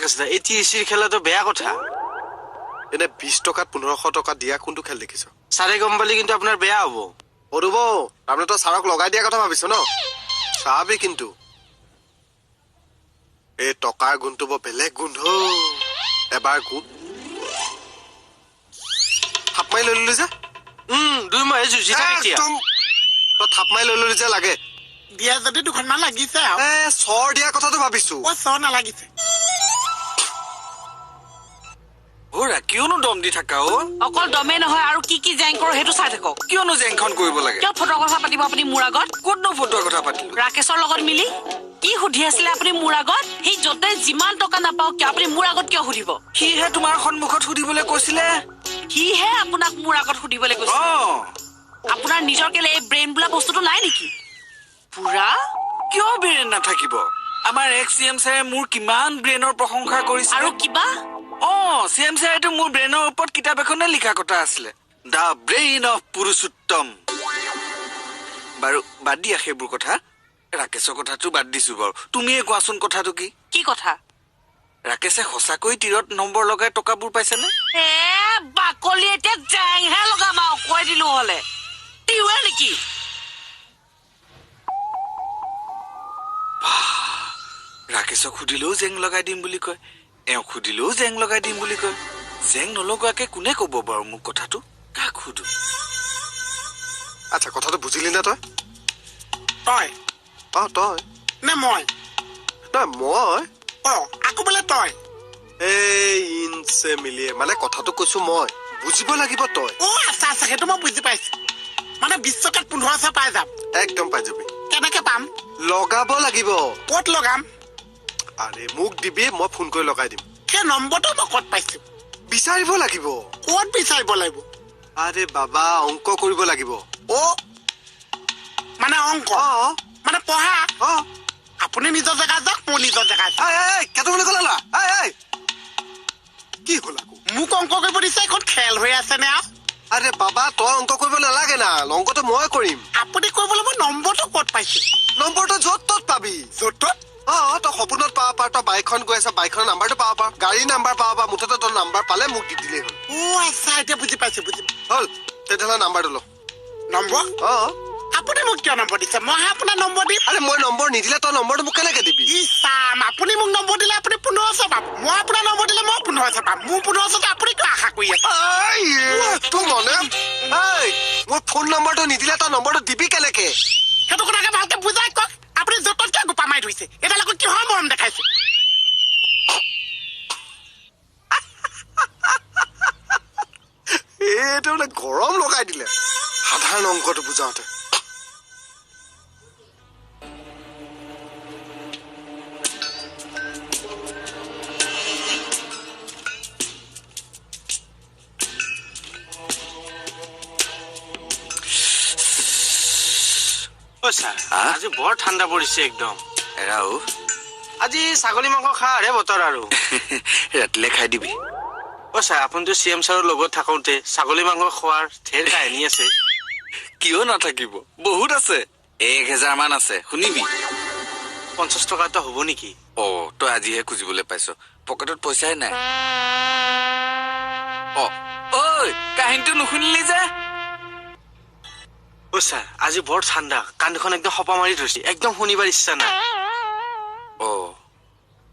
ৰাকেশ দা এই টিচিৰ খেলাটো বেয়া কথা এনে 20 টকাত 1500 টকা দিয়া কোনটো খেল দেখিছ সাৰে গম পালি কিন্তু আপোনাৰ বেয়া হ'ব অৰুব তাৰমানে তো সাৰক লগাই দিয়া কথা ভাবিছ ন চাবি কিন্তু এই টকাৰ গুণটো বৰ বেলেগ গুণ এবাৰ গুণ থাপ মাৰি লৈ ললি যে দুই মই যুজি থাক এতিয়া তো থাপ মাৰি লৈ ললি যে লাগে দিয়া যদি দুখনমান লাগিছে আৰু চৰ দিয়া কথাটো ভাবিছো চৰ নালাগিছে ওৰা কিয়নো দম দি থাকা অকল দমে নহয় আৰু কি কি জেং কৰো সেইটো চাই থাকক কিয়নো জেংখন কৰিব লাগে কিয় ফটো কথা পাতিব আপুনি মোৰ আগত ক'তনো ফটোৰ কথা পাতিলো ৰাকেশৰ লগত মিলি কি সুধি আছিলে আপুনি মোৰ আগত সি যতে যিমান টকা নাপাওক কিয় আপুনি মোৰ আগত কিয় সুধিব সিহে তোমাৰ সন্মুখত সুধিবলৈ কৈছিলে সিহে আপোনাক মোৰ আগত সুধিবলৈ কৈছে আপোনাৰ নিজৰ কেলে এই ব্ৰেইন বোলা বস্তুটো নাই নেকি পুৰা কিয় ব্ৰেইন নাথাকিব আমাৰ এক্স চিএম ছাৰে মোৰ কিমান ব্ৰেইনৰ প্ৰশংসা কৰিছে আৰু কিবা চিএম ছাৰেটো মোৰ ব্ৰেইনৰ ওপৰত কিতাপ এখনে লিখা কথা আছিলে দা ব্ৰেইন অফ পুৰুষোত্তম বাৰু বাদ দিয়া সেইবোৰ কথা ৰাকেশৰ কথাটো বাদ দিছো বাৰু তুমিয়ে কোৱাচোন কথাটো কি কথা ৰাকেশে সঁচাকৈ তীৰত নম্বৰ লগাই টকাবোৰ পাইছেনে বাকলি এতিয়া জেংহে লগাম আৰু কৈ দিলো হলে তিৱে নেকি ৰাকেশক সুধিলেও জেং লগাই দিম বুলি কয় এওঁ সুধিলেও জেং লগাই দিম বুলি কয় জেং নলগোৱাকে কোনে কব বাৰু মোক কথাটো কাক সুধো আচ্ছা কথাটো বুজিলি না তই তই তই নে মই নাই মই আকৌ বোলে তই এই ইনছে মিলিয়ে মানে কথাটো কৈছো মই বুজিব লাগিব তই আচ্ছা আচ্ছা সেইটো মই বুজি পাইছো মানে 20 টকাত 1500 পাই যাম একদম পাই যাবি কেনেকে পাম লগাব লাগিব ক'ত লগাম আৰে মোক দিবি মই ফোন কৰি লগাই দিম সেই নম্বৰটো মই ক'ত পাইছো বিচাৰিব লাগিব ক'ত বিচাৰিব লাগিব আৰে বাবা অংক কৰিব লাগিব মানে অংক মানে পঢ়া আপুনি নিজৰ জেগা যাওক মই নিজৰ জেগা কেইটামানে ক'লা না কি হ'ল আকৌ মোক অংক কৰিব দিছে এখন খেল হৈ আছে নে আৰু আৰে বাবা তই অংক কৰিব নালাগে না অংকটো মই কৰিম আপুনি কৰিবলৈ মই নম্বৰটো ক'ত পাইছো নম্বৰটো য'ত ত'ত পাবি য'ত ত'ত তই সপোনত পাব পাৰ তই বাইকখন গৈ আছ বাইকখনৰ নাম্বাৰটো পাব পাৰ গাড়ীৰ নাম্বাৰ পাব পাৰ মুঠতে তই নাম্বাৰ পালে মোক দি দিলেই হ'ল আচ্ছা এতিয়া বুজি পাইছো হ'ল তেতিয়াহ'লে নাম্বাৰটো ল নম্বৰ আপুনি মোক কিয় নম্বৰ দিছে মই আপোনাৰ নম্বৰ দিম আৰে মই নম্বৰ নিদিলে তই নম্বৰটো মোক কেনেকে দিবি চাম আপুনি মোক নম্বৰ দিলে আপুনি 1500 পাব মই আপোনাৰ নম্বৰ দিলে মই 1500 পাম মোৰ 1500 আপুনি কিয় আশা কৰি আছে তোৰ মনে মোৰ ফোন নম্বৰটো নিদিলে তই নম্বৰটো দিবি কেনেকে সেইটো কথাকে ভালকে বুজাই কওক আপুনি য'ত কিয় গোপা মাৰি ধৰিছে এডাল আকৌ কিহৰ মৰম দেখাইছে এইটো মানে গৰম লগাই দিলে সাধাৰণ অংকটো বুজাওতে আজি বৰ ঠাণ্ডা পৰিছে একদম এৰাও আজি ছাগলী মাংস খাৰে বতৰ আৰু ৰাতিলে খাই দিবি ছাৰ আপুনিতো চিএম ছাৰৰ লগত থাকোতে ছাগলী মাংস খোৱাৰ ঢেৰ কাহিনী আছে কিয় নাথাকিব বহুত আছে 1000 মান আছে শুনিবি 50 টকা এটা হ'ব নেকি তই আজিহে খুজিবলৈ পাইছ পকেটত পইচাই নাই কাহিনীটো নুশুনিলি যে ছাৰ আজি বৰ ঠাণ্ডা কাণখন একদম সপা মাৰি ধৰিছে একদম শুনিবাৰ ইচ্ছা নাই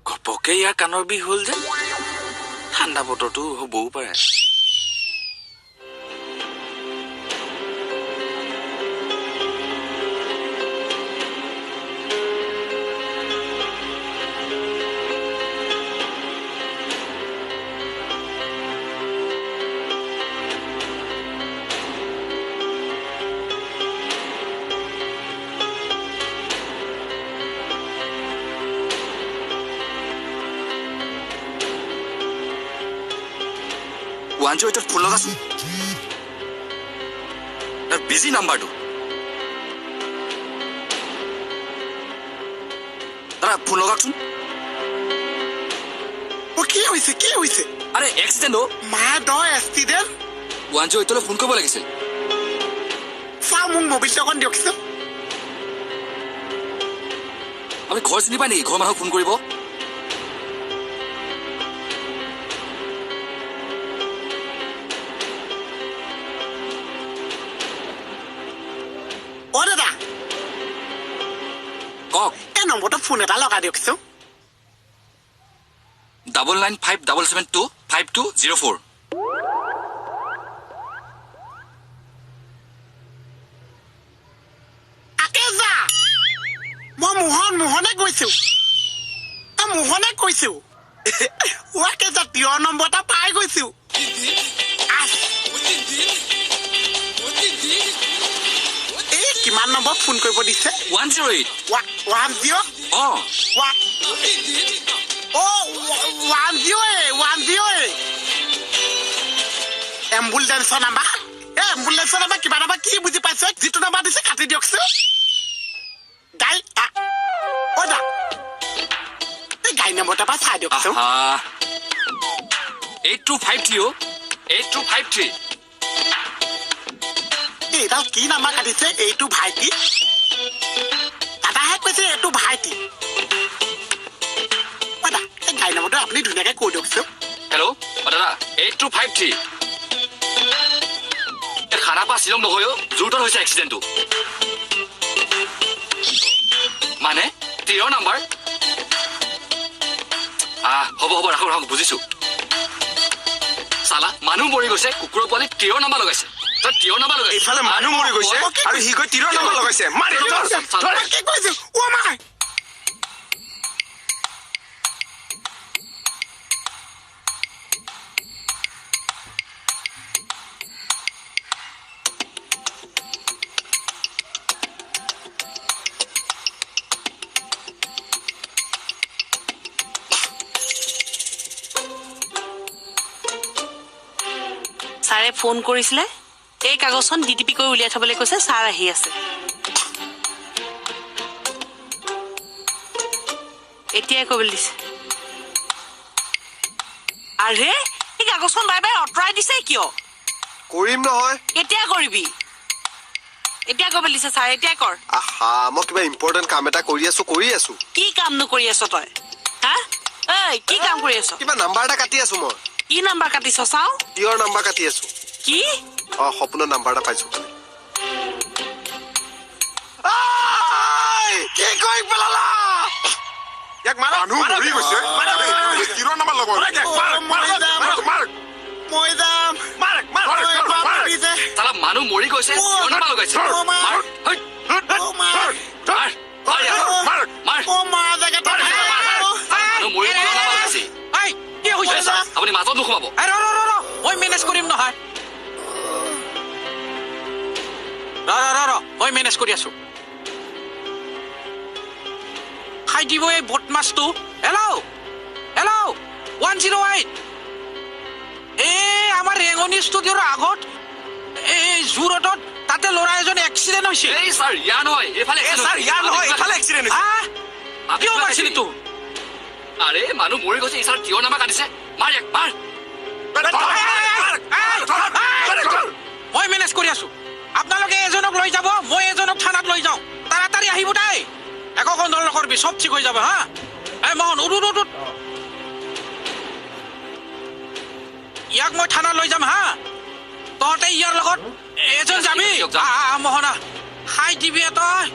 ঘপকে ইয়াৰ কাণৰ বিষ হ'ল যে ঠাণ্ডা বতৰটো হ'বও পাৰে ওৱান ফোন লগাচোন তাৰ বিজি নাম্বাৰটো দাদা ফোন লগাওকচোন কি হৈছে আৰে এক্সিডেণ্ট এক্সিডেণ্ট 108লৈ ফোন কৰিব লাগিছিল চাওঁ মোক মোবাইলটো অকণ দিয়কচোন আমি ঘৰ চিনি পাই নেকি ঘৰ মানুহক ফোন কৰিব নম্বৰটো ফোন এটা লগাই দিয়কচোন 9957725204 আকেজা মই মোহনে কৈছো মোহনে কৈছো আকেজা তিয় নম্বৰ এটা পাই গৈছো এই কিমান নম্বৰ ফোন কৰিব দিছে 108 10 অ' 108 এম্বুলেন্সৰ নাম্বাৰ এম্বুলেন্সৰ নাম্বাৰ কিবা নাম্বাৰ কি বুজি পাইছে যিটো নাম্বাৰ দিছে কাটি দিয়কচোন গাই দা এই গাই নম্বৰটা পৰা চাই দিয়কচোন 8253 8253 এইডাল কি নাম্বাৰ কাটিছে এইটো ভাইটি দাদাহে কৈছে এইটো ভাইটি দা এই গাই নম্বৰটো আপুনি ধুনীয়াকৈ কৈ দিয়কচোন হেল্ল' দাদা 8253 খানাপা শ্বিলং নহয় জোৰদাৰ হৈছে এক্সিডেণ্টটো মানে 13 নম্বৰ হ'ব ৰাখক বুজিছো চালা মানুহ মৰি গৈছে কুকুৰৰ পোৱালি 13 নম্বৰ লগাইছে তই 13 নম্বৰ লগাইছে এইফালে মানুহ মৰি গৈছে আৰু সি গৈ 13 নম্বৰ লগাইছে মাৰি কি কৈছো মাই ছাৰে ফোন কৰিছিলে এই কাগজখন ডিটিপি কৰি উলিয়াই থবলৈ কৈছে ছাৰ আহি আছে এতিয়াই কৰিবলৈ দিছে আৰে এই কাগজখন বাৰে বাৰে আঁতৰাই দিছে কিয় কৰিম নহয় কেতিয়া কৰিবি এতিয়া কৰিবলৈ দিছে ছাৰ এতিয়াই কৰ আহা মই কিবা ইম্পৰ্টেণ্ট কাম এটা কৰি আছো কি কাম নকৰি আছ তই হা এই কি কাম কৰি আছ কিবা নাম্বাৰ এটা কাটি আছো মই কি নাম্বাৰ কাটিছ চাও তিয়ৰ নাম্বাৰ কাটি আছো কি সপোনৰ নাম্বাৰ এটা পাইছো কি কৰি পেলালা ইয়াক মাৰ মানুহ মৰি গৈছে তিৰ নম্বৰ লগাব মই যাম চালা মানুহ মৰি গৈছে 13 নম্বৰ লগাইছে আপুনি মাজত নোসোমাব মই মেনেজ কৰিম নহয় মই মেনেজ কৰি আছো খাই দিব এই বদমাছটো হেল্ল' 108 এই আমাৰ ৰেঙনি ষ্টুডিঅ'ৰ আগত এই জুৰোডত তাতে ল'ৰা এজন এক্সিডেণ্ট হৈছে এই ছাৰ ইয়াৰ নহয় এইফালে এক্সিডেণ্ট কিয় পাইছিলি তো আৰে মানুহ মৰি গৈছে ছাৰ 13 নম্বৰ কাটিছে মাৰ এক মাৰ মই মেনেজ কৰি আছো আপোনালোকে এজনক লৈ যাব মই এজনক থানাত লৈ যাওঁ তাড়াতাড়ি আহিব তাই একো গণ্ডগোল নকৰিবি চব ঠিক হৈ যাব হা এই মোহন উঠ ইয়াক মই থানাত লৈ যাম হা তহঁতে ইয়াৰ লগত এজন যাবি মোহনা খাই দিবি তই